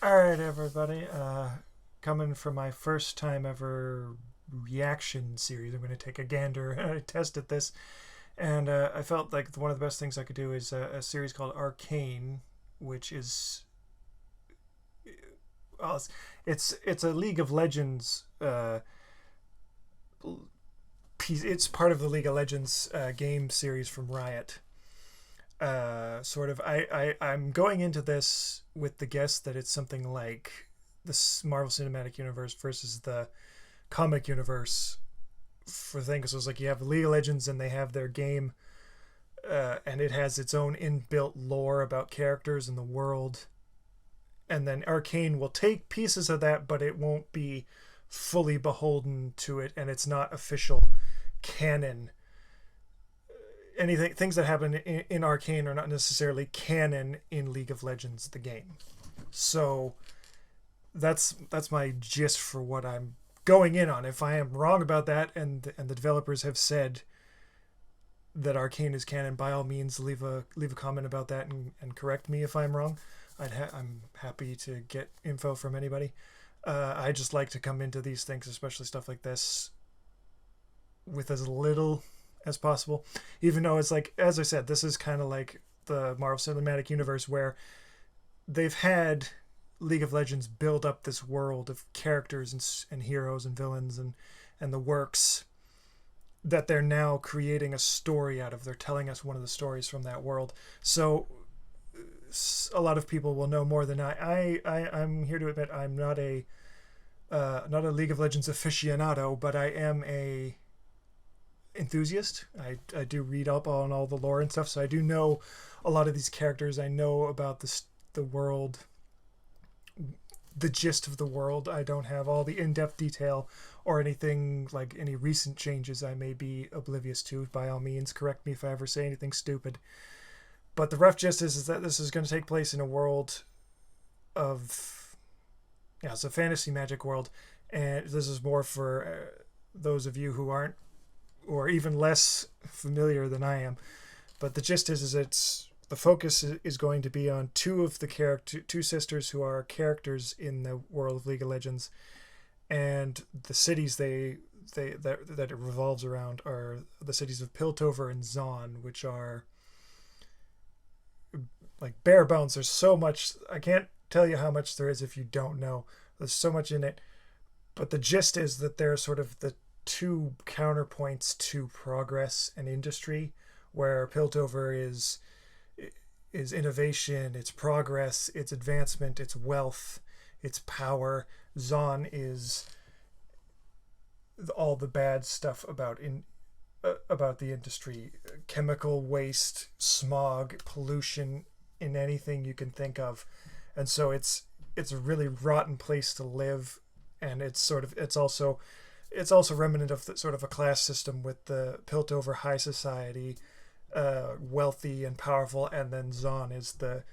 All right, everybody. Coming for my first time ever reaction series, I'm going to take a gander. I tested this, and I felt like one of the best things I could do is a series called Arcane, which is well, it's a League of Legends piece. It's part of the League of Legends game series from Riot. Sort of I'm going into this with the guess that it's something like the Marvel Cinematic Universe versus the comic universe for things. So it's like you have League of Legends and they have their game, and it has its own inbuilt lore about characters and the world, and then Arcane will take pieces of that, but it won't be fully beholden to it, and it's not official canon. Anything things that happen in Arcane are not necessarily canon in League of Legends, the game. So that's my gist for what I'm going in on. If I am wrong about that, and the developers have said that Arcane is canon, by all means leave a comment about that and correct me if I'm wrong. I'm happy to get info from anybody. I just like to come into these things, especially stuff like this, with as little as possible, even though it's like, as I said, this is kind of like the Marvel Cinematic Universe, where they've had League of Legends build up this world of characters and heroes and villains and the works that they're now creating a story out of. They're telling us one of the stories from that world. So a lot of people will know more than I'm here to admit I'm not a League of Legends aficionado, but I am a enthusiast. I do read up on all the lore and stuff, so I do know a lot of these characters. I know about the world, the gist of the world. I don't have all the in-depth detail or anything like any recent changes I may be oblivious to. By all means, correct me if I ever say anything stupid. But the rough gist is that this is going to take place in a world of, yeah, it's a fantasy magic world, and this is more for those of you who aren't, or even less familiar than I am. But the gist is it's the focus is going to be on two sisters who are characters in the world of League of Legends, and the cities that it revolves around are the cities of Piltover and Zaun, which are like bare bones. There's so much, I can't tell you how much there is if you don't know. There's so much in it, but the gist is that they're sort of the two counterpoints to progress and industry, where Piltover is innovation, it's progress, it's advancement, it's wealth, it's power. Zaun is all the bad stuff about the industry, chemical waste, smog, pollution, in anything you can think of. And so it's a really rotten place to live, and it's also remnant of the, sort of a class system, with the Piltover high society, wealthy and powerful, and then Zaun is the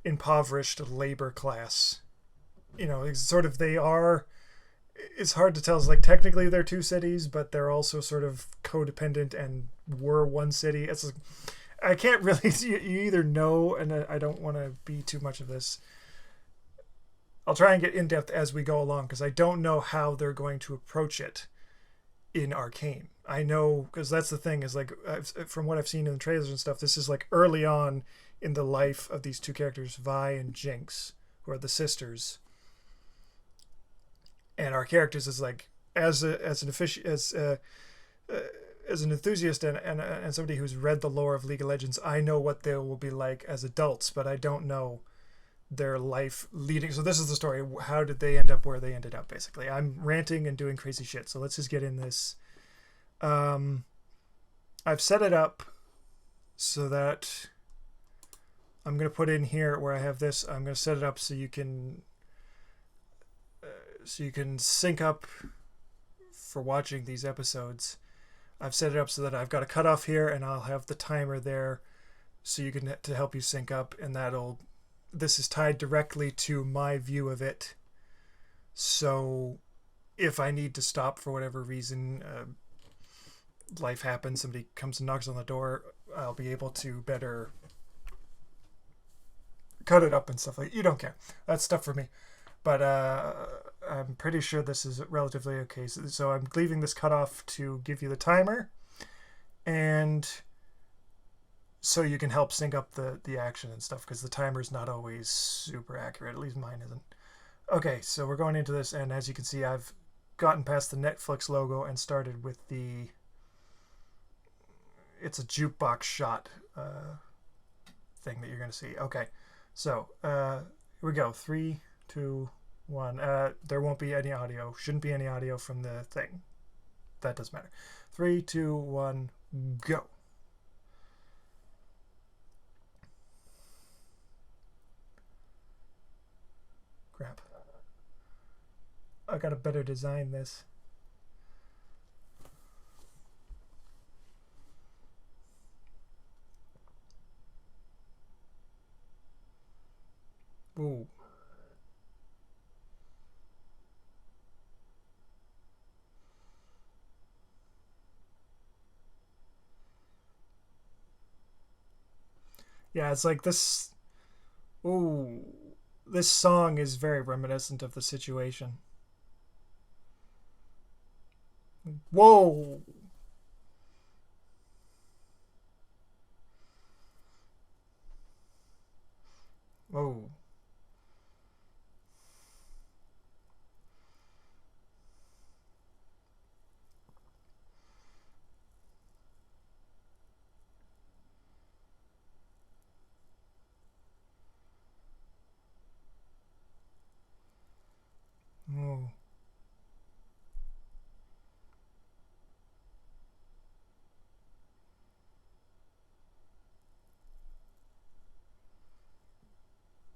impoverished labor class. It's sort of, it's hard to tell. It's like technically they're two cities, but they're also sort of codependent and were one city. It's like, I can't really, you either know, and I don't want to be too much of this. I'll try and get in depth as we go along, because I don't know how they're going to approach it in Arcane. I know, because that's the thing, is like, from what I've seen in the trailers and stuff, this is like early on in the life of these two characters, Vi and Jinx, who are the sisters. And our characters is like, as an enthusiast and somebody who's read the lore of League of Legends, I know what they will be like as adults, but I don't know their life leading. So this is the story. How did they end up where they ended up? Basically, I'm ranting and doing crazy shit, so let's just get in this. I've set it up so that I'm going to put in here where I have this. I'm going to set it up so you can sync up for watching these episodes. I've set it up so that I've got a cutoff here, and I'll have the timer there so you can, to help you sync up, and this is tied directly to my view of it. So if I need to stop for whatever reason, life happens, somebody comes and knocks on the door, I'll be able to better cut it up and stuff like that. You don't care. That's stuff for me. but I'm pretty sure this is relatively okay. So I'm leaving this cut off to give you the timer, and so you can help sync up the action and stuff, because the timer's not always super accurate. At least mine isn't. Okay, so we're going into this, and as you can see, I've gotten past the Netflix logo and started with the... It's a jukebox shot thing that you're going to see. Okay, so here we go. 3, 2, 1. There won't be any audio. Shouldn't be any audio from the thing. That doesn't matter. 3, 2, 1, go. Crap. I gotta better design this. Ooh. Yeah, it's like this. Ooh. This song is very reminiscent of the situation. Whoa! Whoa. Whoa.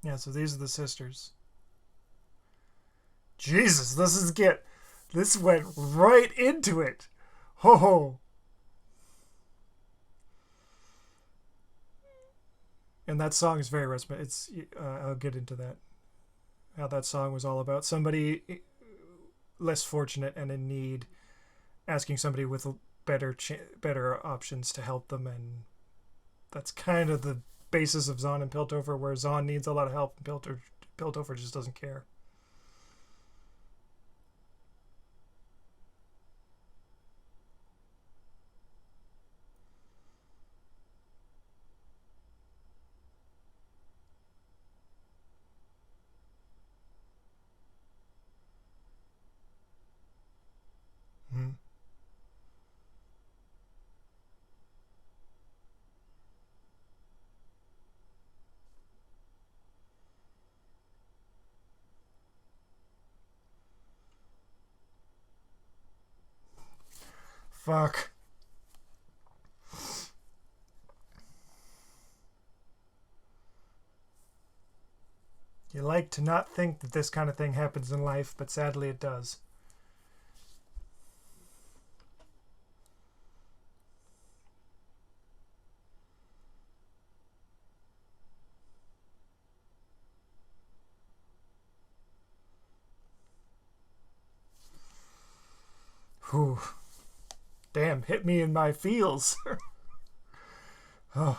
Yeah, so these are the sisters. Jesus, this went right into it. Ho ho. And that song is very resonant. It's I'll get into that. How that song was all about somebody less fortunate and in need, asking somebody with better options to help them, and that's kind of the basis of Zahn and Piltover, where Zahn needs a lot of help and Piltover just doesn't care. Mm-hmm. Fuck. You like to not think that this kind of thing happens in life, but sadly it does. Whew. Damn, hit me in my feels. Oh.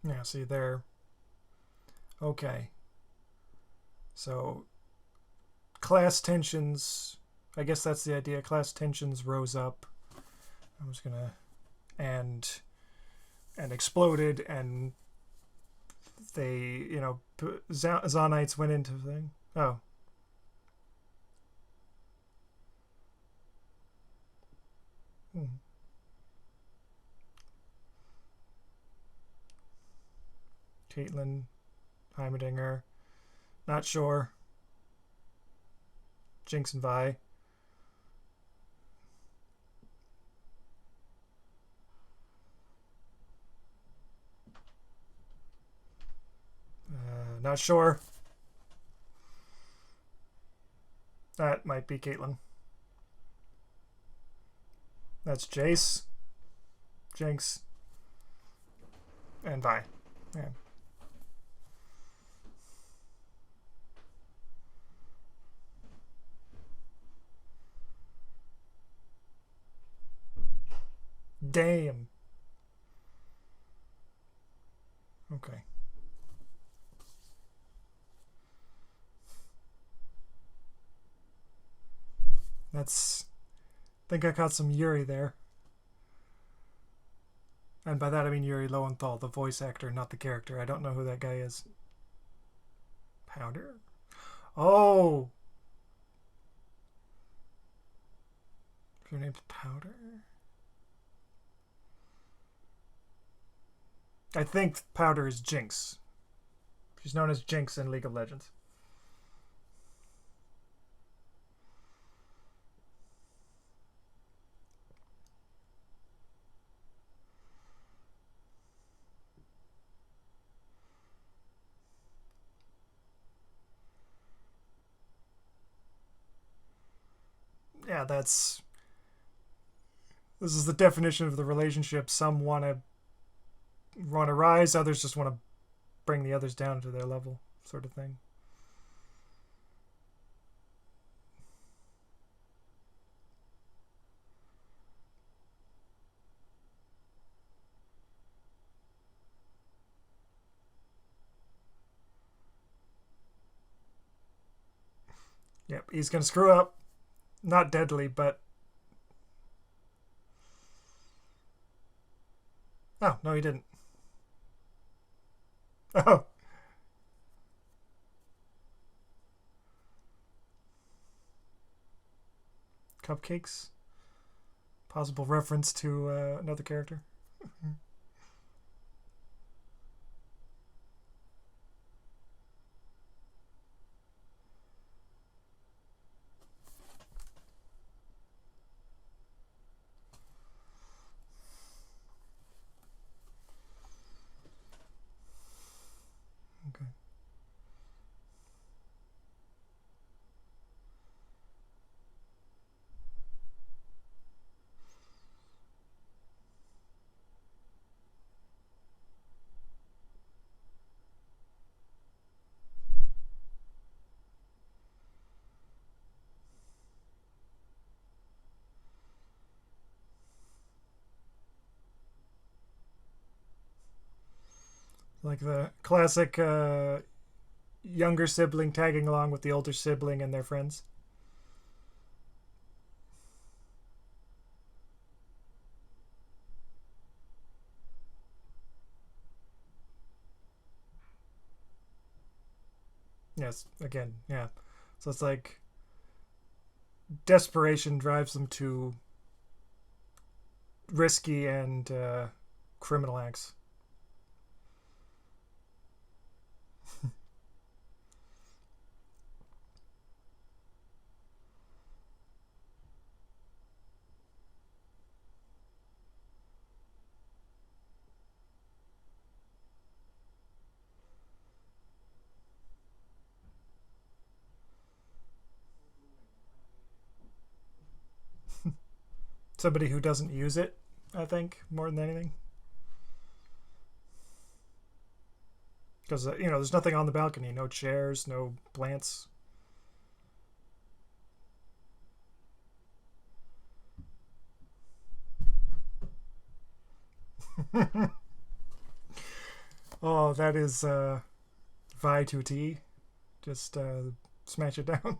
Yeah, see there. Okay. So, class tensions, I guess that's the idea. Class tensions rose up. I'm just gonna... And exploded, and they, Zonites went into the thing. Oh. Hmm. Caitlin, Heimerdinger, not sure. Jinx and Vi. Not sure. That might be Caitlin. That's Jace, Jinx, and Vi. Yeah. Damn. Okay. That's. I think I caught some Yuri there. And by that I mean Yuri Lowenthal, the voice actor, not the character. I don't know who that guy is. Powder? Oh! Her name's Powder? I think Powder is Jinx. She's known as Jinx in League of Legends. Yeah, that's. This is the definition of the relationship. Some want to rise, others just want to bring the others down to their level, sort of thing. Yep, he's gonna screw up. Not deadly, but. Oh, no, he didn't. Oh, cupcakes? Possible reference to another character? Okay. Like the classic younger sibling tagging along with the older sibling and their friends. Yes, again, yeah. So it's like desperation drives them to risky and criminal acts. Somebody who doesn't use it, I think, more than anything. Because, there's nothing on the balcony, no chairs, no plants. Oh, that is Vi 2T. Just smash it down.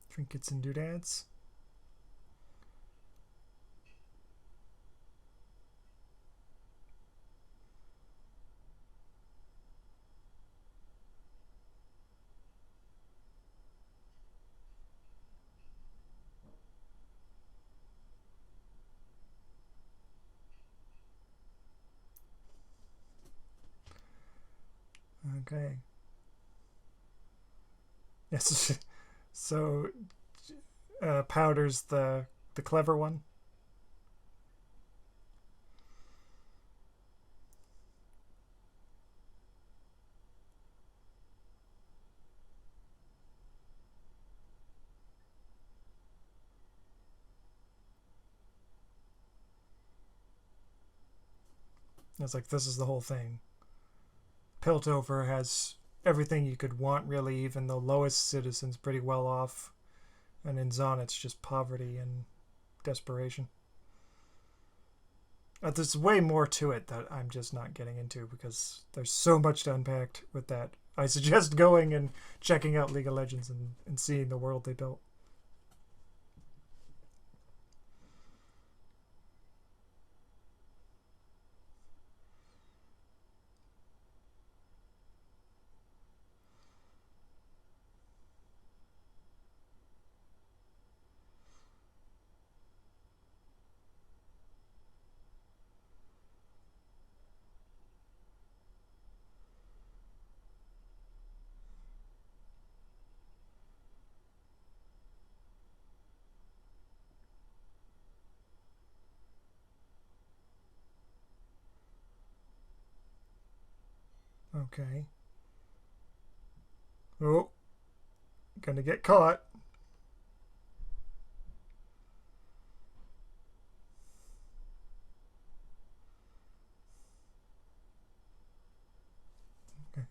Trinkets and doodads. Okay. Yes, So Powder's the clever one. It's like this is the whole thing. Piltover has everything you could want, really. Even the lowest citizen's pretty well off, and in Zon it's just poverty and desperation. There's way more to it that I'm just not getting into because there's so much to unpack with that. I suggest going and checking out League of Legends and seeing the world they built. Okay. Oh, gonna get caught. Okay.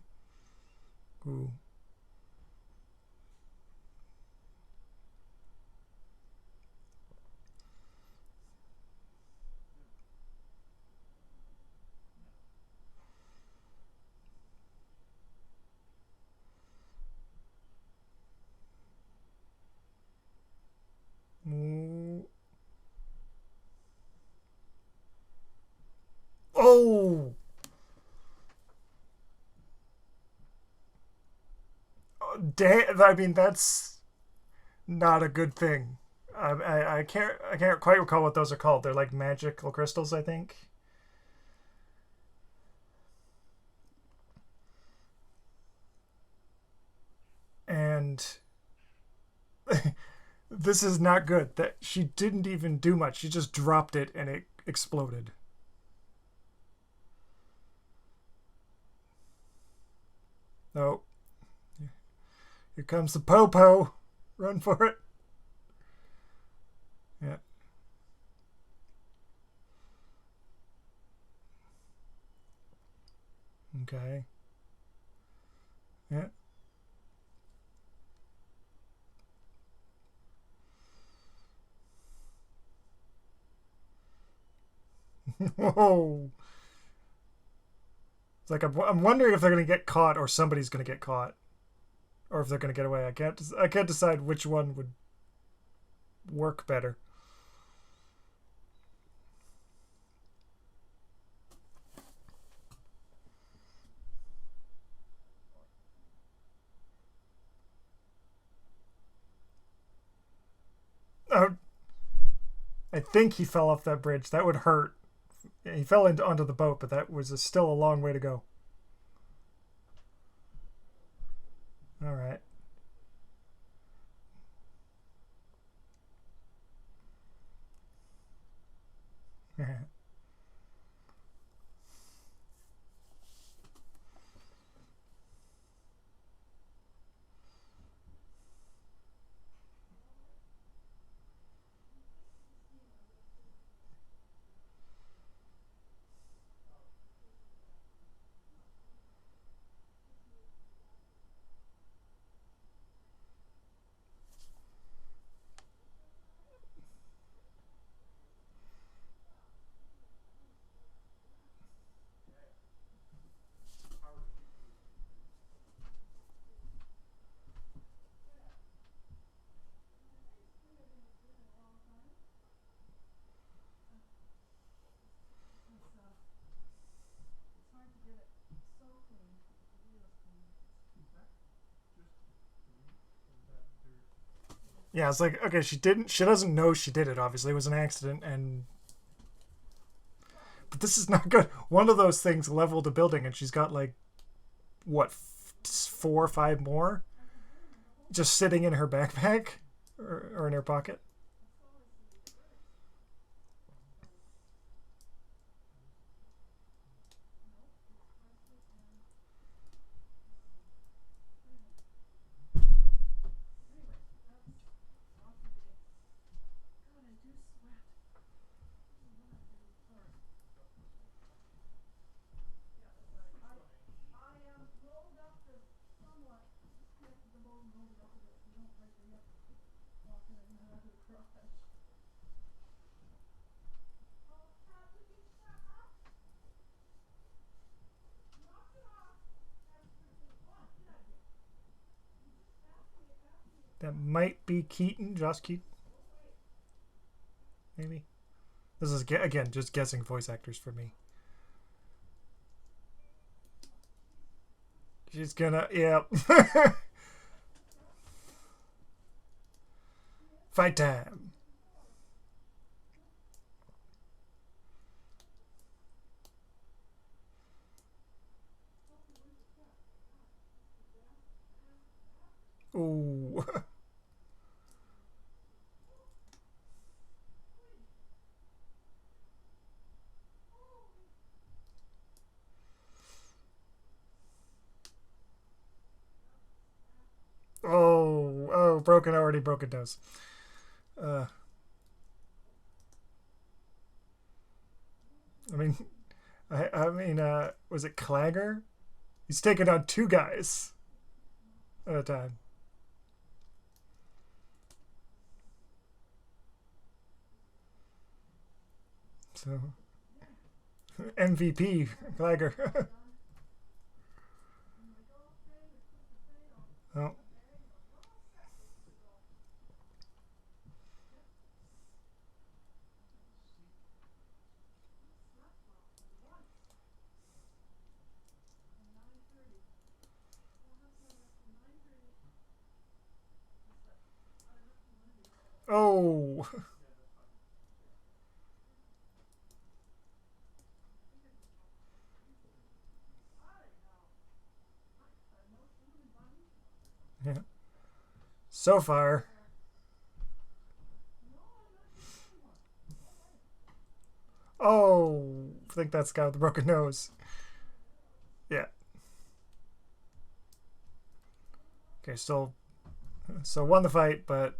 Ooh. Ooh. Oh! I mean, that's not a good thing. I can't quite recall what those are called. They're like magical crystals, I think. And this is not good. That she didn't even do much. She just dropped it and it exploded. Oh, here comes the popo. Run for it. Yeah. Okay. Yeah. Whoa. It's like I'm wondering if they're gonna get caught or somebody's gonna get caught, or if they're gonna get away. I can't decide which one would work better. Oh, I think he fell off that bridge. That would hurt. He fell onto the boat, but that was still a long way to go. All right. Yeah, it's like okay, she doesn't know she did it. Obviously, it was an accident, and but this is not good. One of those things leveled a building, and she's got like what 4 or 5 more. Just sitting in her backpack or in her pocket. That might be Keaton, Josh Keaton, maybe. This is again just guessing voice actors for me. She's gonna, yeah. Fight time. Ooh. Oh, already broken nose. Uh, I mean, was it Clanger? He's taken on two guys at a time. So, MVP, Clanger. Oh. Oh. Yeah. So far. Oh, I think that's the guy with the broken nose. Yeah. Okay, so won the fight, but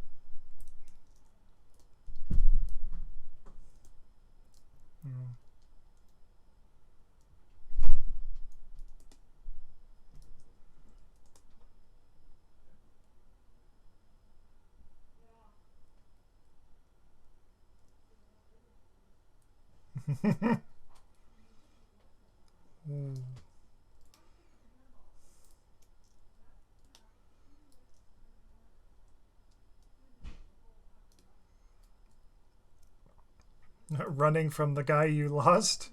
running from the guy you lost.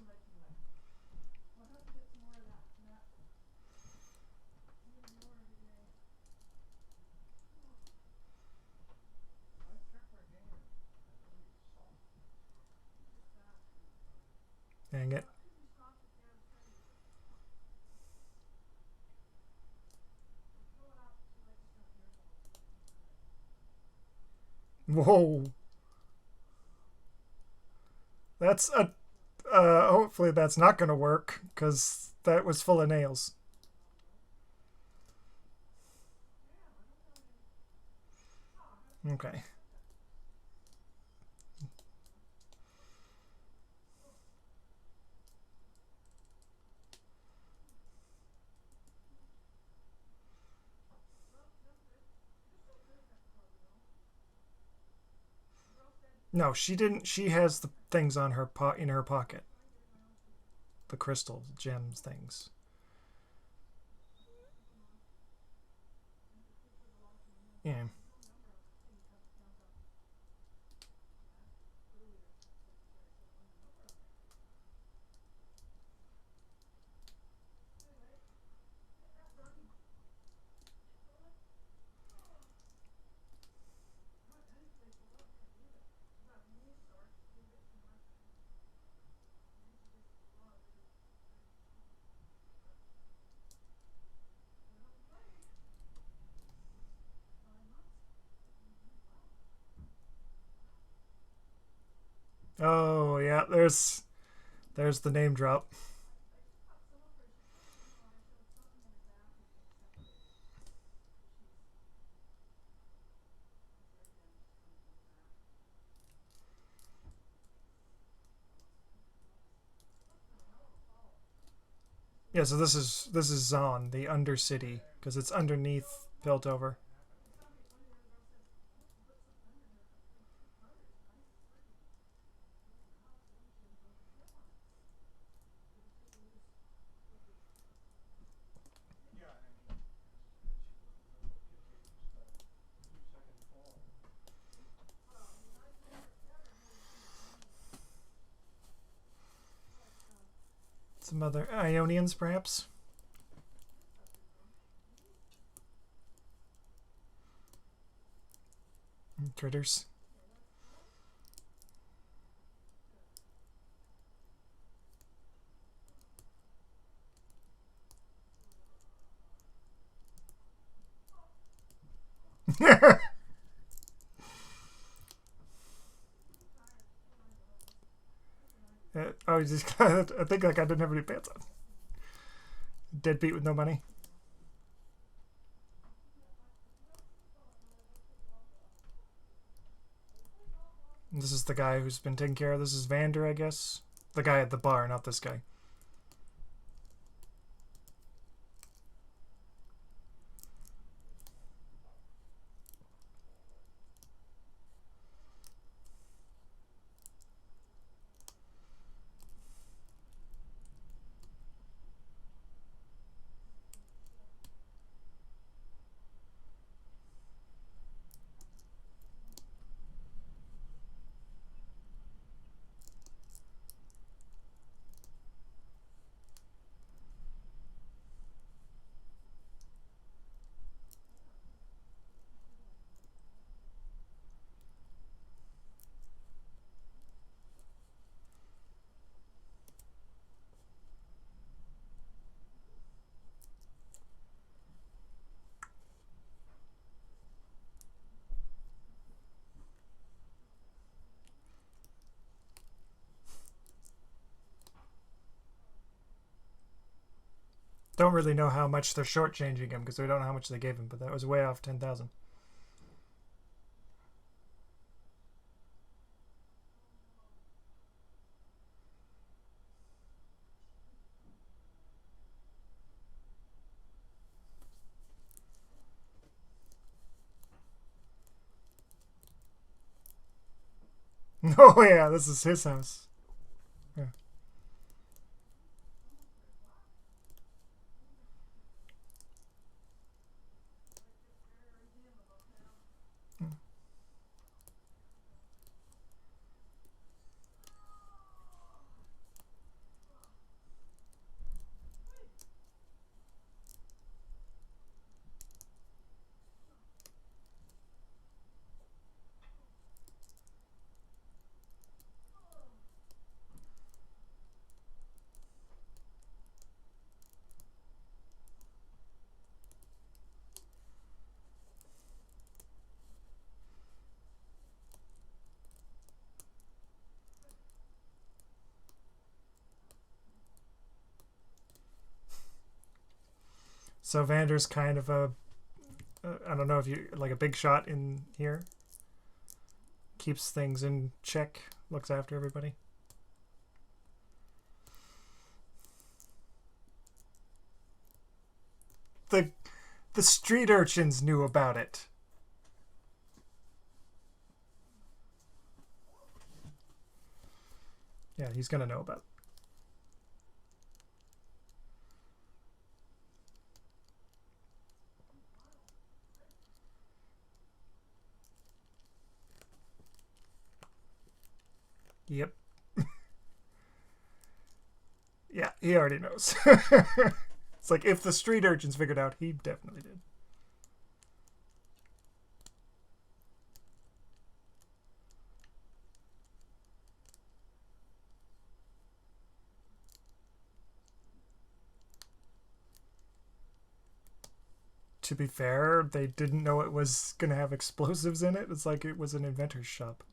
Dang it. Whoa. That's a. Hopefully that's not going to work because that was full of nails. Okay. No, she didn't. She has the things on her in her pocket. The crystal gems things. Yeah. Oh yeah, there's the name drop. Yeah, so this is Zon, the Undercity, because it's underneath Piltover. Some other Ionians, perhaps. Critters. Oh, you just I think like I didn't have any pants on. Deadbeat with no money. This is the guy who's been taken care of. This is Vander, I guess. The guy at the bar, not this guy. Don't really know how much they're shortchanging him because we don't know how much they gave him, but that was way off 10,000. Oh yeah, this is his house. Yeah. So Vander's kind of a I don't know if you like a big shot in here. Keeps things in check, looks after everybody. The the street urchins knew about it. Yeah, he's gonna know about it. Yep. Yeah, he already knows. It's like if the street urchins figured out, he definitely did. To be fair, they didn't know it was gonna have explosives in it. It's like it was an inventor's shop.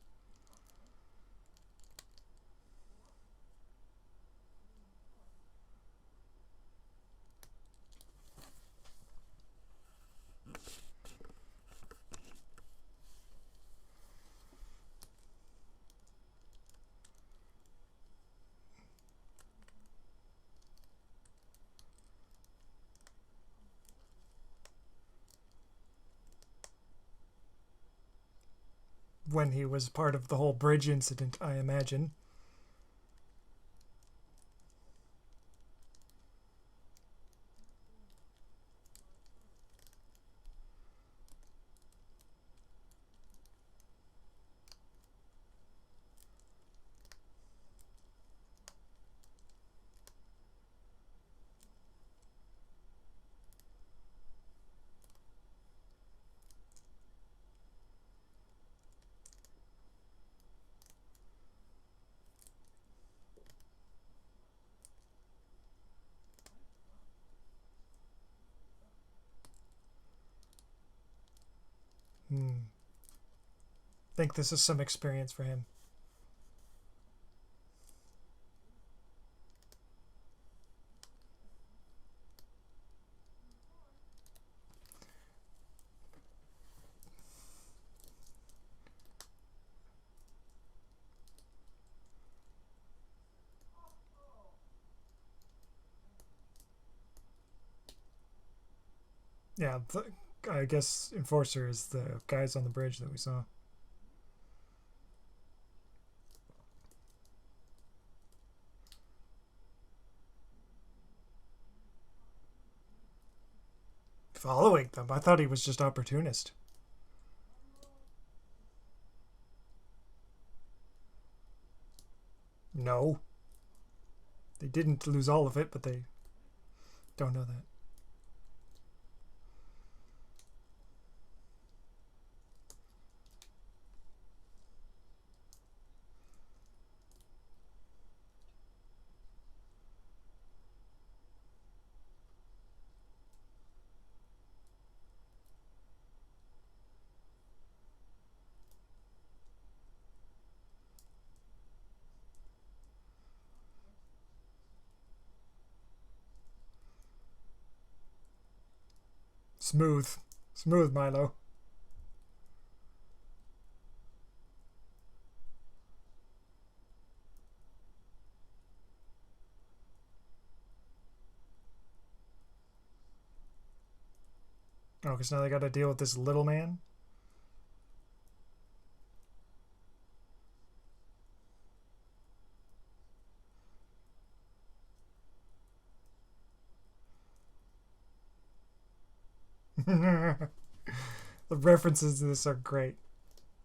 when he was part of the whole bridge incident, I imagine. Think this is some experience for him. Yeah, I guess Enforcer is the guys on the bridge that we saw. Following them? I thought he was just opportunist. No. They didn't lose all of it, but they don't know that. Smooth. Smooth, Milo. Oh, because now they got to deal with this little man? The references to this are great.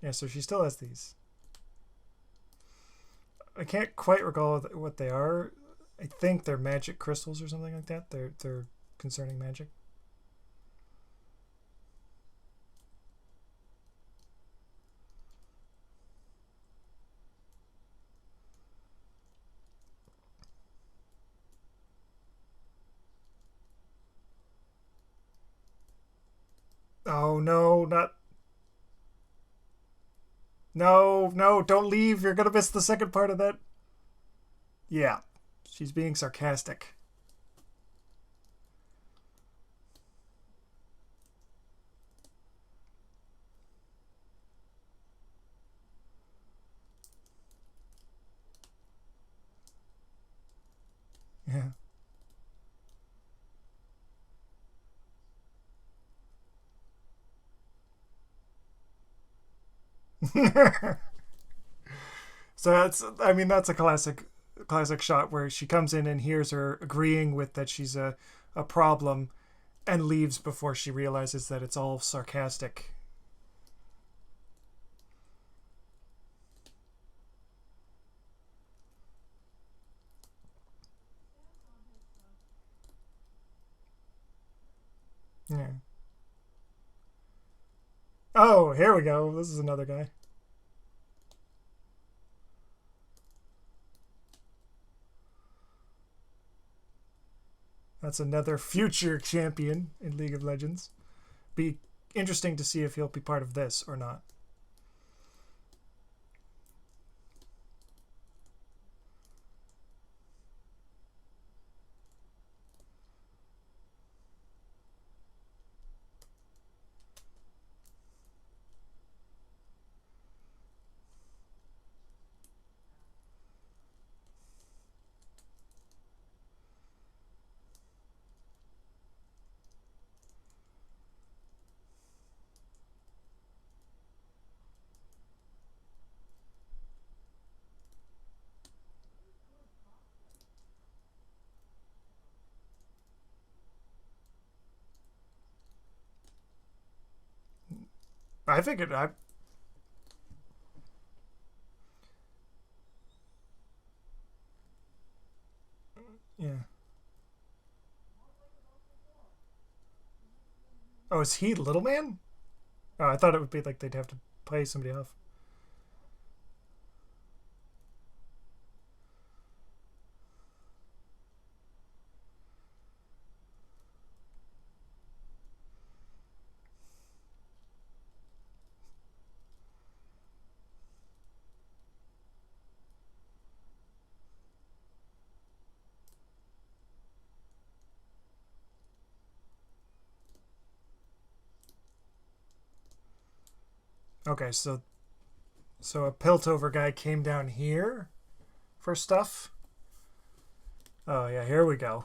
Yeah, so she still has these. I can't quite recall what they are. I think they're magic crystals or something like that. They're concerning magic. Oh no, not no, no, don't leave. You're gonna miss the second part of that. Yeah. She's being sarcastic. Yeah. So that's I mean that's a classic shot where she comes in and hears her agreeing with that she's a problem and leaves before she realizes that it's all sarcastic. Yeah. Oh, here we go. This is another guy. That's another future champion in League of Legends. Be interesting to see if he'll be part of this or not. I figured I. Yeah. Oh, is he Little Man? Oh, I thought it would be like they'd have to play somebody off. Okay, so a Piltover guy came down here for stuff. Oh yeah, here we go.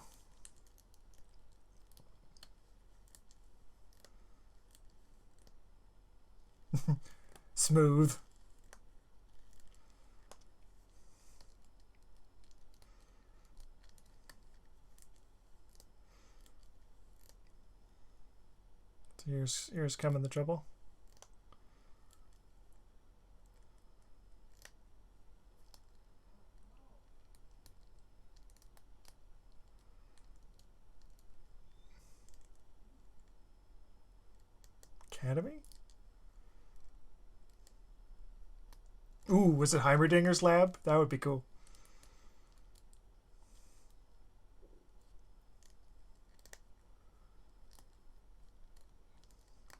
Smooth. So here's coming the trouble. Academy? Ooh, was it Heimerdinger's lab? That would be cool.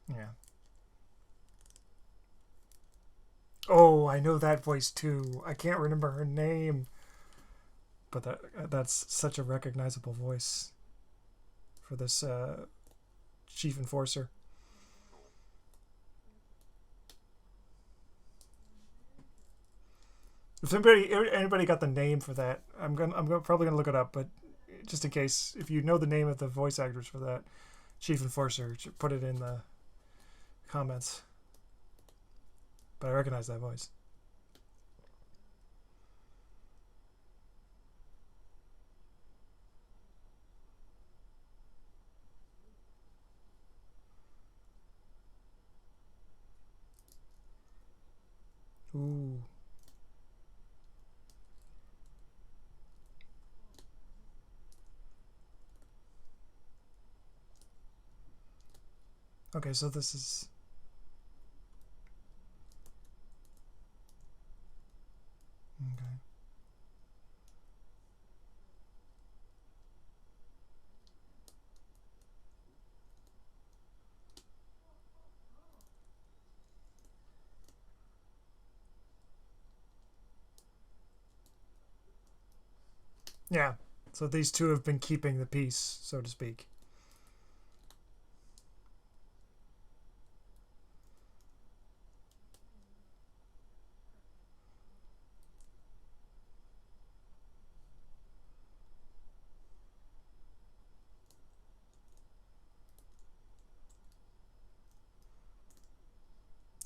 Yeah. Oh, I know that voice too. I can't remember her name, but that's such a recognizable voice for this chief enforcer. If anybody got the name for that, probably gonna look it up. But just in case, if you know the name of the voice actors for that chief enforcer, put it in the comments. But I recognize that voice. Ooh. Okay, so this is. Okay. Yeah. So these two have been keeping the peace, so to speak.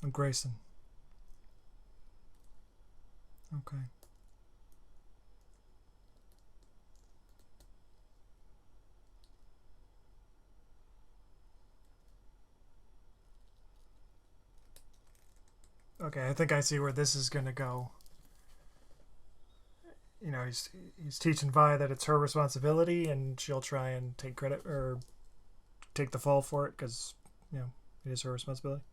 And Grayson. Okay. Okay, I think I see where this is gonna go. You know, he's teaching Vi that it's her responsibility, and she'll try and take credit or take the fall for it because you know it is her responsibility.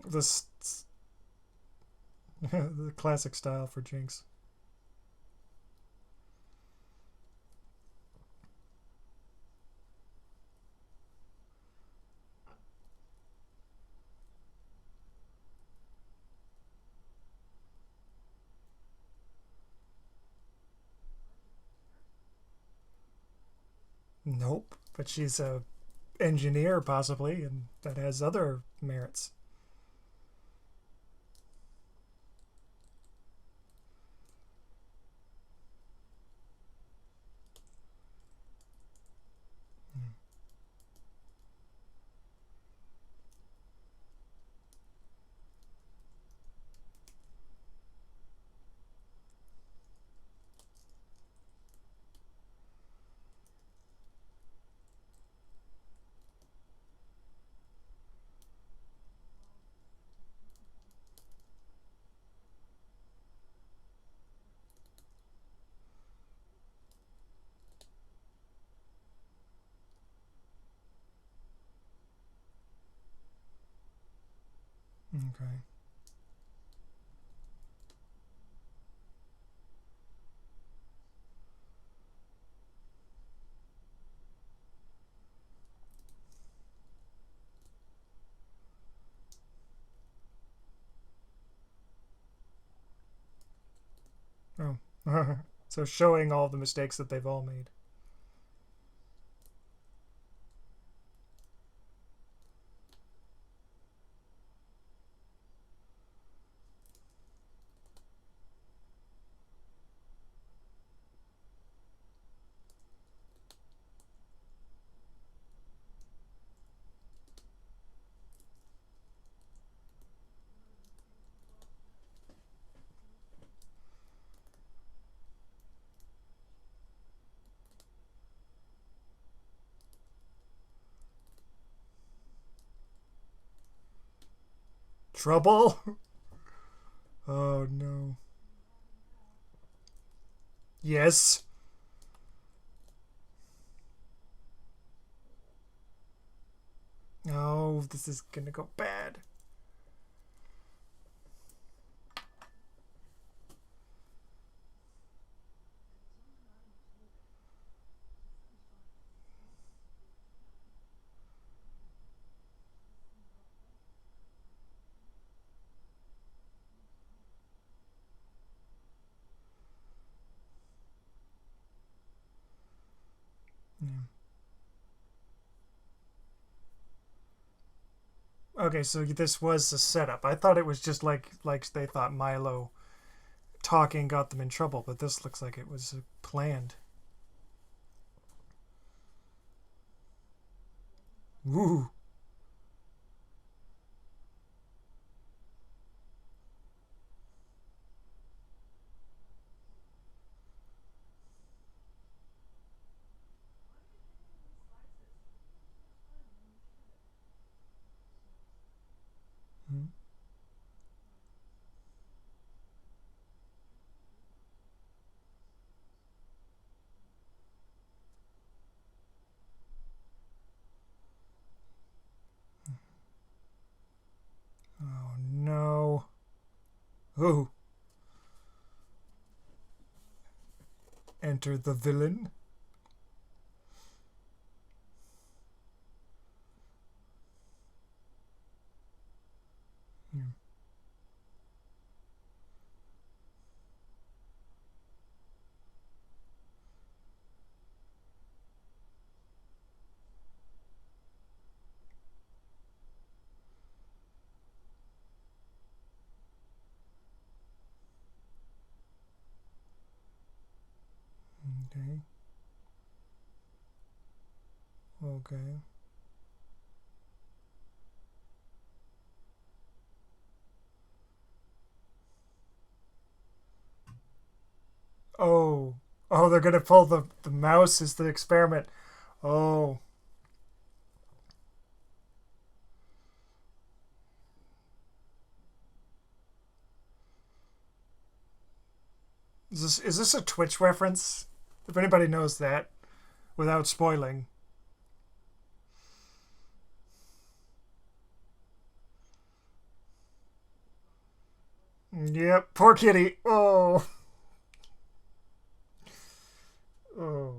This the classic style for Jinx. Nope, but she's a engineer possibly, and that has other merits. Okay. Oh. So showing all the mistakes that they've all made. Trouble? Oh no. Yes. Oh, this is gonna go bad. Yeah. Okay, so this was a setup. I thought it was just like they thought Milo talking got them in trouble, but this looks like it was planned. Woo. Oh no. Oh. Enter the villain. Yeah. Okay. Okay. Oh. Oh, they're gonna pull the mouse as the experiment. Oh. Is this a Twitch reference? If anybody knows that, without spoiling. Yep, poor kitty. Oh. Oh.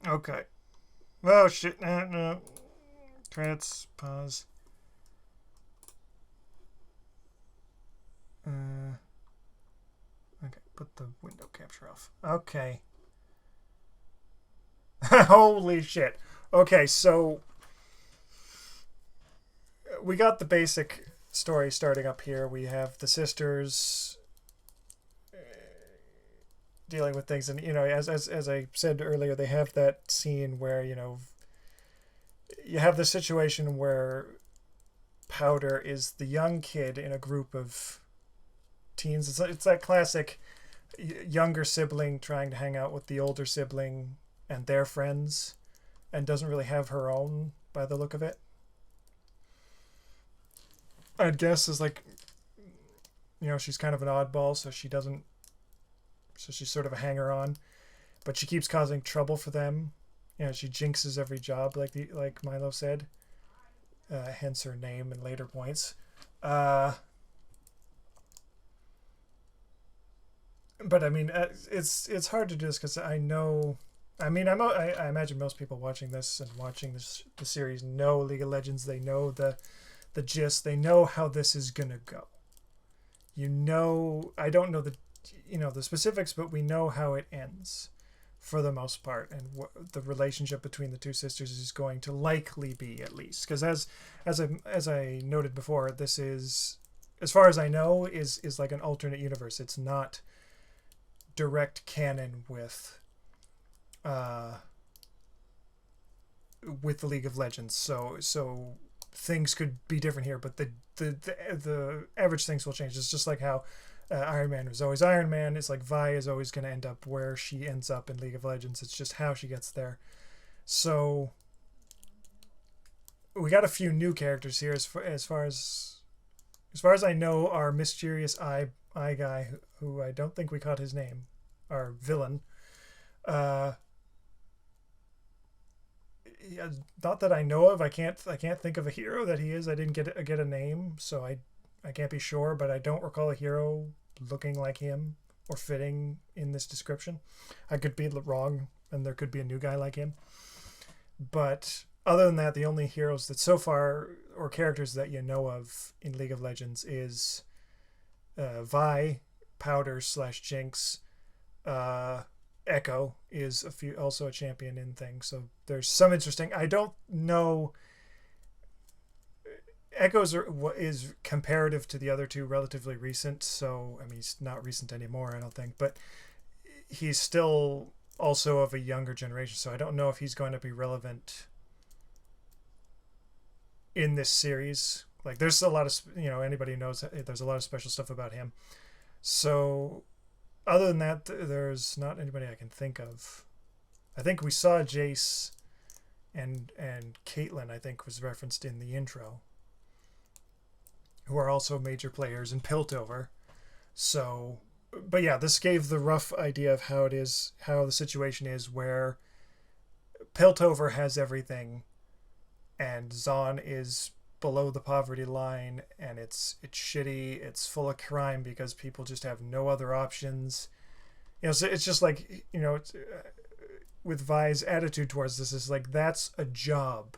Okay. Oh shit. No, no. Credits. Pause. Uh. Okay. Put the window capture off. Okay. Holy shit. Okay, so we got the basic story starting up here. We have the sisters dealing with things, and as I said earlier, they have that scene where you have the situation where Powder is the young kid in a group of teens. It's that classic younger sibling trying to hang out with the older sibling and their friends, and doesn't really have her own by the look of it. I'd guess is like she's kind of an oddball, so she So she's sort of a hanger-on, but she keeps causing trouble for them. She jinxes every job, like Milo said. Hence her name in later points. But I mean, it's hard to do this because I know. I mean, I imagine most people watching this and watching the series know League of Legends. They know the gist. They know how this is gonna go. I don't know the specifics, but we know how it ends for the most part, and what the relationship between the two sisters is going to likely be, at least. Because as I noted before, this is, as far as I know, is like an alternate universe. It's not direct canon with the League of Legends. So things could be different here, but the average things will change. It's just like how Iron Man was always Iron Man. It's like Vi is always going to end up where she ends up in League of Legends. It's just how she gets there. So we got a few new characters here. As far as I know, our mysterious eye guy, who I don't think we caught his name, our villain. Not that I know of. I can't think of a hero that he is. I didn't get a name, so I can't be sure. But I don't recall a hero looking like him or fitting in this description. I could be wrong, and there could be a new guy like him. But other than that, the only heroes that so far, or characters that you know of in League of Legends, is Vi, Powder / Jinx. Echo is also a champion in things. So there's some interesting. I don't know. Echoes is comparative to the other two relatively recent. So I mean, he's not recent anymore, I don't think, but he's still also of a younger generation. So I don't know if he's going to be relevant in this series. Like, there's a lot of, anybody knows there's a lot of special stuff about him. So other than that, there's not anybody I can think of. I think we saw Jace and Caitlyn, I think, was referenced in the intro, who are also major players in Piltover. So, but yeah, this gave the rough idea of how the situation is, where Piltover has everything and Zaun is below the poverty line, and it's shitty. It's full of crime because people just have no other options. So it's just like, with Vi's attitude towards this is like, that's a job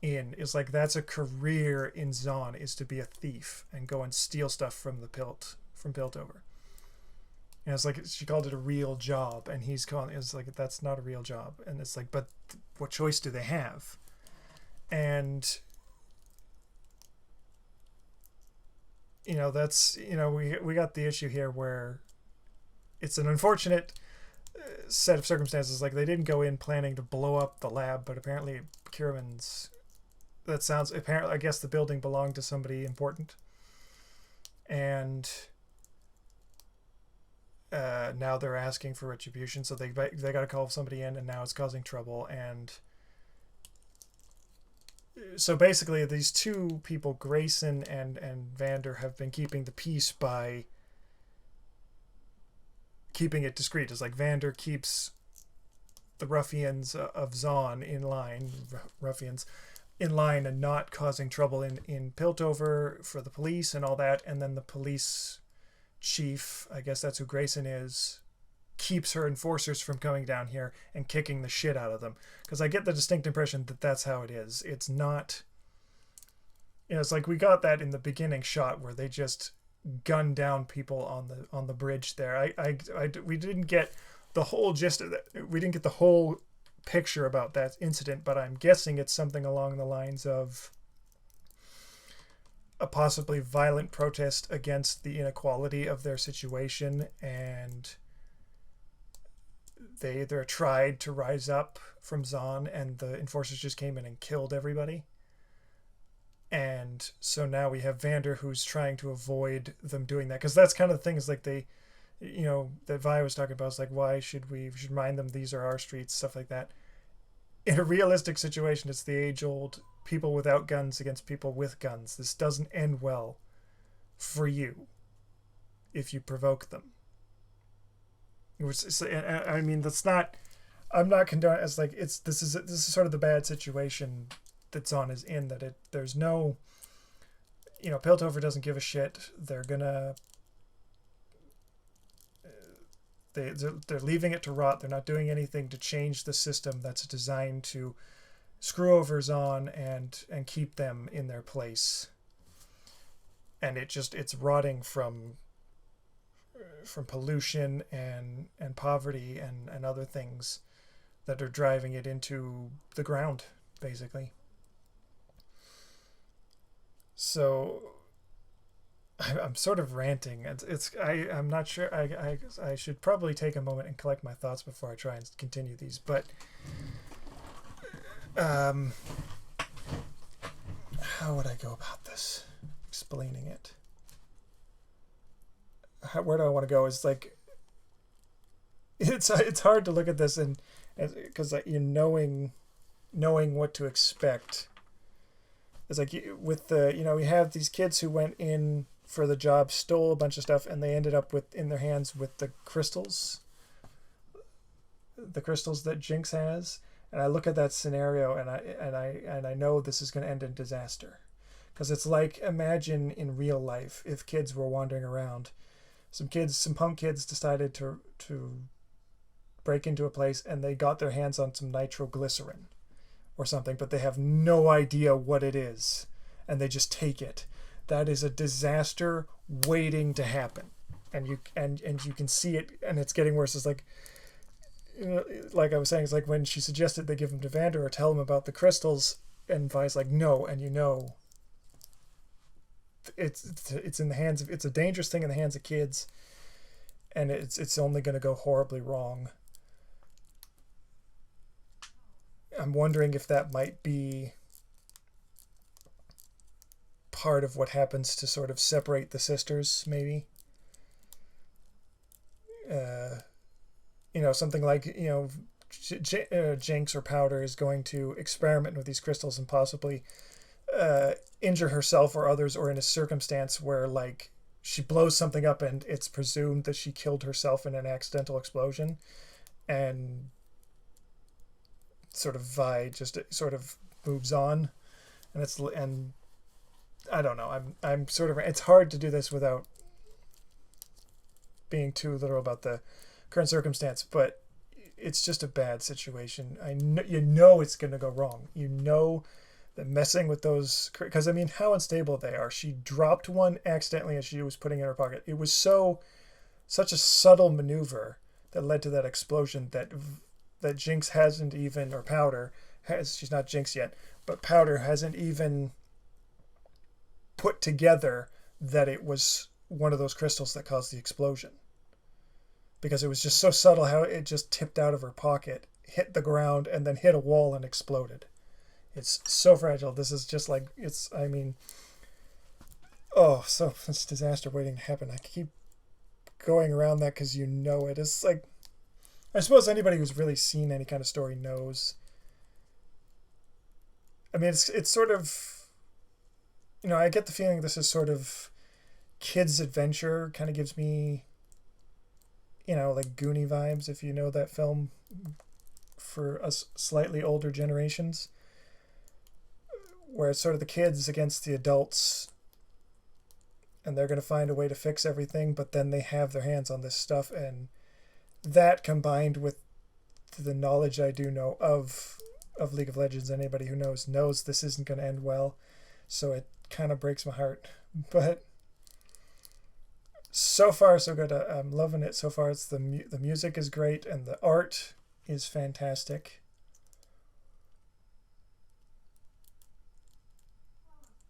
it's like, that's a career in Zaun, is to be a thief and go and steal stuff from Piltover. It's like, she called it a real job, and he's calling it's like, that's not a real job. And it's like, but what choice do they have? And that's, we got the issue here where it's an unfortunate set of circumstances. Like, they didn't go in planning to blow up the lab, but apparently I guess the building belonged to somebody important, and now they're asking for retribution. So they got to call somebody in, and now it's causing trouble. And so basically, these two people, Grayson and Vander, have been keeping the peace by keeping it discreet. It's like, Vander keeps the ruffians of Zaun in line and not causing trouble in Piltover for the police and all that. And then the police chief, I guess that's who Grayson is, keeps her enforcers from coming down here and kicking the shit out of them. Because I get the distinct impression that that's how it is. It's not, it's like, we got that in the beginning shot where they just gun down people on the bridge there. We didn't get the whole gist of that. We didn't get the whole picture about that incident, but I'm guessing it's something along the lines of a possibly violent protest against the inequality of their situation, and they tried to rise up from Zaun, and the enforcers just came in and killed everybody. And so now we have Vander, who's trying to avoid them doing that, because that's kind of the thing, is like, they, that Vi was talking about, is like, why should we remind them these are our streets, stuff like that. In a realistic situation, it's the age-old people without guns against people with guns. This doesn't end well for you if you provoke them. I mean, that's not. I'm not condoning. It's like this is sort of the bad situation that's on his end, that there's no, Piltover doesn't give a shit. They're gonna they're leaving it to rot. They're not doing anything to change the system that's designed to screw overs on and keep them in their place. And it's rotting from pollution and poverty and other things that are driving it into the ground, basically. So I'm sort of ranting. I'm not sure. I should probably take a moment and collect my thoughts before I try and continue these. But um, how would I go about this? Explaining it. Where do I want to go? Is like it's hard to look at this and because you knowing what to expect. It's like with the we have these kids who went in for the job, stole a bunch of stuff, and they ended up with in their hands with the crystals that Jinx has. And I look at that scenario and I know this is going to end in disaster, because it's like, imagine in real life if kids were wandering around. Some punk kids decided to break into a place and they got their hands on some nitroglycerin or something, but they have no idea what it is, and they just take it. That is a disaster waiting to happen, and you can see it, and it's getting worse. It's like, like I was saying, it's like when she suggested they give him to Vander or tell him about the crystals, and Vi's like, no, and it's in the hands of, it's a dangerous thing in the hands of kids, and it's only going to go horribly wrong. I'm wondering if that might be part of what happens to sort of separate the sisters, maybe. Something like, Jinx or Powder is going to experiment with these crystals and possibly injure herself or others, or in a circumstance where, like, she blows something up and it's presumed that she killed herself in an accidental explosion, and sort of Vi just sort of moves on, and I don't know. I'm sort of, it's hard to do this without being too literal about the current circumstance, but it's just a bad situation. It's going to go wrong. That messing with those, because I mean, how unstable they are. She dropped one accidentally as she was putting it in her pocket. It was such a subtle maneuver that led to that explosion that Jinx hasn't even, or Powder has, she's not Jinx yet, but Powder hasn't even put together that it was one of those crystals that caused the explosion, because it was just so subtle how it just tipped out of her pocket, hit the ground, and then hit a wall and exploded. It's so fragile. This is just like, it's disaster waiting to happen. I keep going around that because it is like, I suppose anybody who's really seen any kind of story knows. I mean, it's sort of, I get the feeling this is sort of kids' adventure. Kind of gives me, like Goonie vibes, if you know that film, for us slightly older generations, where it's sort of the kids against the adults, and they're going to find a way to fix everything, but then they have their hands on this stuff, and that combined with the knowledge I do know of League of Legends, anybody who knows this isn't going to end well, so it kind of breaks my heart. But so far so good. I'm loving it so far. It's the music is great and the art is fantastic.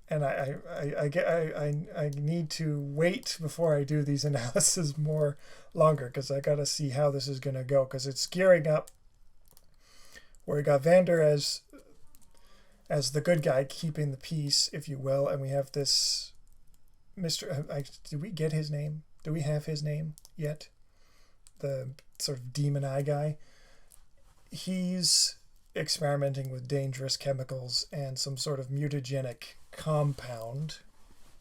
And I need to wait before I do these analyses more longer, because I got to see how this is going to go, because it's gearing up where we got Vander as the good guy keeping the peace, if you will, and we have this Mr. Did we get his name? Do we have his name yet? The sort of demon eye guy. He's experimenting with dangerous chemicals and some sort of mutagenic compound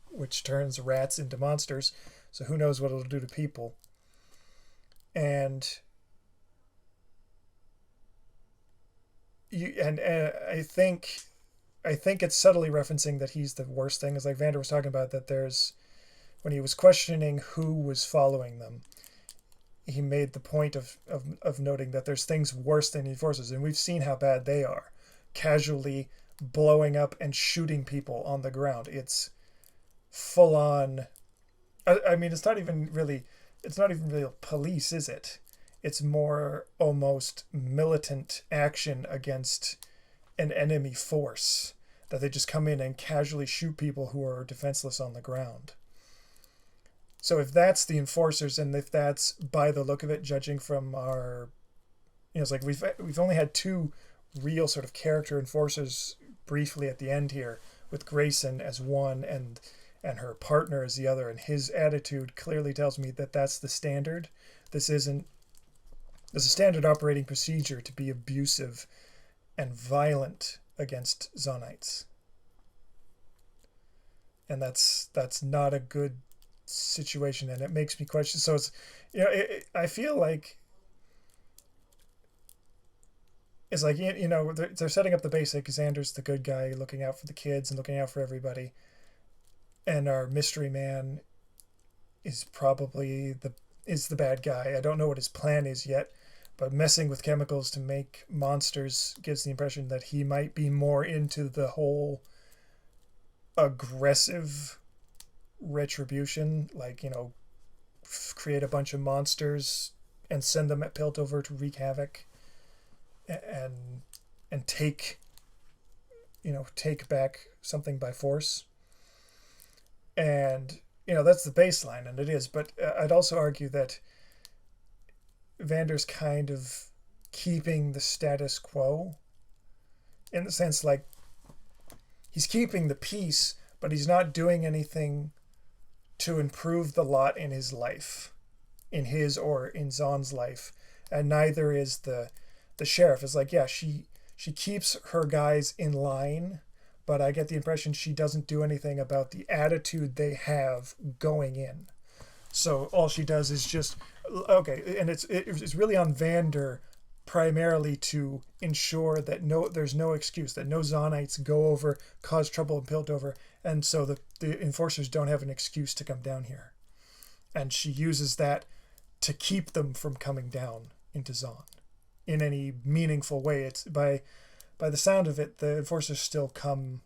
which turns rats into monsters, so who knows what it'll do to people. and I think it's subtly referencing that he's the worst thing. Is like Vander was talking about, that there's, when he was questioning who was following them, he made the point of noting that there's things worse than the forces, and we've seen how bad they are, casually blowing up and shooting people on the ground. It's full on. I mean, it's not even really police, is it? It's more almost militant action against an enemy force, that they just come in and casually shoot people who are defenseless on the ground. So if that's the enforcers, and if that's, by the look of it, judging from our, it's like we've only had two real sort of character enforcers briefly at the end here, with Grayson as one and her partner as the other, and his attitude clearly tells me that that's the standard. This isn't. There's a standard operating procedure to be abusive and violent against Zonites, and that's not a good situation, and it makes me question. So it's, I feel like it's like, they're setting up the basic. Xander's the good guy, looking out for the kids and looking out for everybody, and our mystery man is probably the bad guy. I don't know what his plan is yet, but messing with chemicals to make monsters gives the impression that he might be more into the whole aggressive retribution, like, create a bunch of monsters and send them at Piltover to wreak havoc and take back something by force. And that's the baseline, and it is. But I'd also argue that Vander's kind of keeping the status quo, in the sense, like, he's keeping the peace, but he's not doing anything to improve the lot in his life, in his or in Zon's life. And neither is the sheriff. Is like, yeah, she keeps her guys in line, but I get the impression she doesn't do anything about the attitude they have going in. So all she does is just, okay, and it's really on Vander primarily to ensure that there's no excuse, that no Zonites go over, cause trouble in Piltover, and so the enforcers don't have an excuse to come down here. And she uses that to keep them from coming down into Zon in any meaningful way. It's by the sound of it, the enforcers still come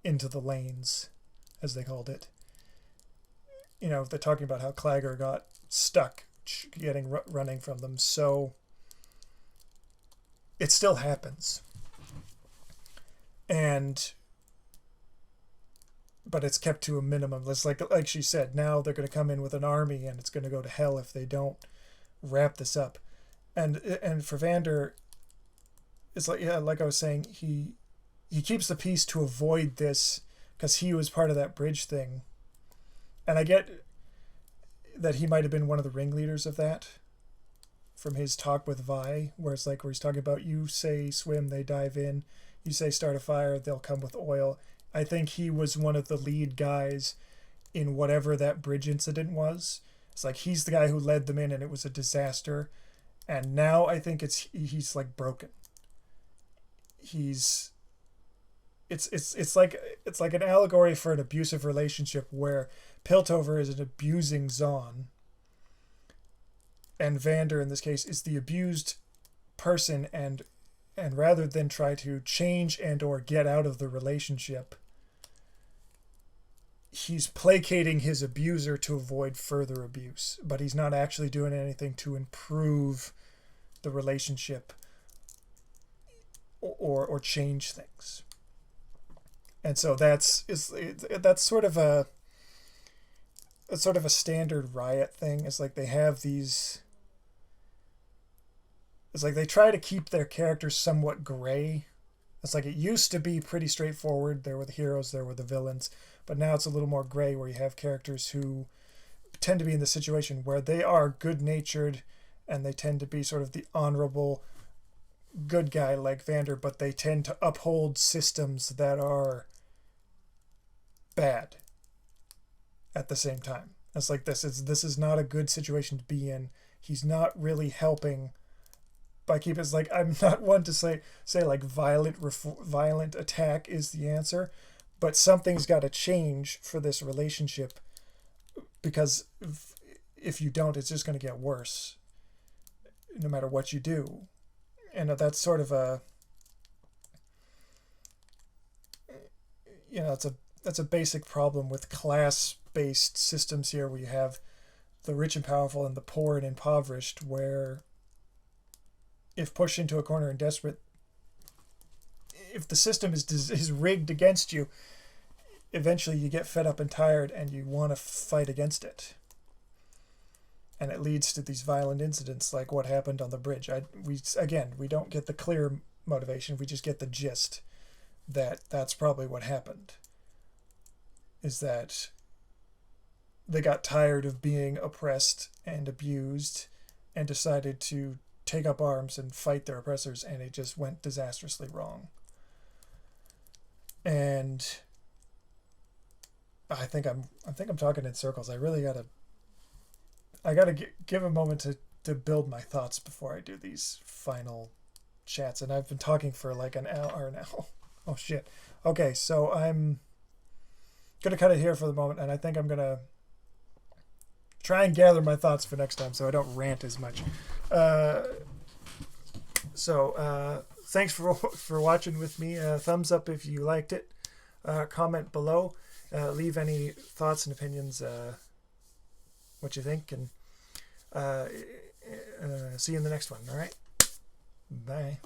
into the lanes, as they called it. They're talking about how Clagger got stuck running from them, so it still happens. But it's kept to a minimum. It's like she said, now they're going to come in with an army, and it's going to go to hell if they don't wrap this up. And for Vander, it's like, yeah, like I was saying, he keeps the peace to avoid this because he was part of that bridge thing. And I get that he might have been one of the ringleaders of that from his talk with Vi, where it's like, where he's talking about, you say swim, they dive in. You say start a fire, they'll come with oil. I think he was one of the lead guys in whatever that bridge incident was. It's like, he's the guy who led them in, and it was a disaster. And now I think he's like broken. It's like an allegory for an abusive relationship where Piltover is an abusing Zon, and Vander in this case is the abused person, and rather than try to change and or get out of the relationship, he's placating his abuser to avoid further abuse, but he's not actually doing anything to improve the relationship or change things. And so that's sort of a standard Riot thing. It's like they have these. It's like they try to keep their characters somewhat gray. It's like it used to be pretty straightforward. There were the heroes, there were the villains, but now it's a little more gray, where you have characters who tend to be in the situation where they are good-natured, and they tend to be sort of the honorable good guy like Vander, but they tend to uphold systems that are bad at the same time. It's like, this is not a good situation to be in. he's not really helping by keeping. It's like, I'm not one to say like violent attack is the answer, but something's got to change for this relationship, because if you don't, it's just going to get worse no matter what you do. And that's sort of a, that's a basic problem with class-based systems here, where you have the rich and powerful and the poor and impoverished, where if pushed into a corner and desperate, if the system is rigged against you, eventually you get fed up and tired and you want to fight against it. And it leads to these violent incidents like what happened on the bridge. We don't get the clear motivation. We just get the gist that that's probably what happened. Is that they got tired of being oppressed and abused and decided to take up arms and fight their oppressors, and it just went disastrously wrong. And I think I'm talking in circles. I really gotta give a moment to build my thoughts before I do these final chats. And I've been talking for like an hour now. Oh shit. Okay, so I'm gonna cut it here for the moment, and I think I'm gonna try and gather my thoughts for next time so I don't rant as much. Thanks for watching with me. Thumbs up if you liked it. Comment below. Leave any thoughts and opinions, what you think, and see you in the next one. All right? Bye.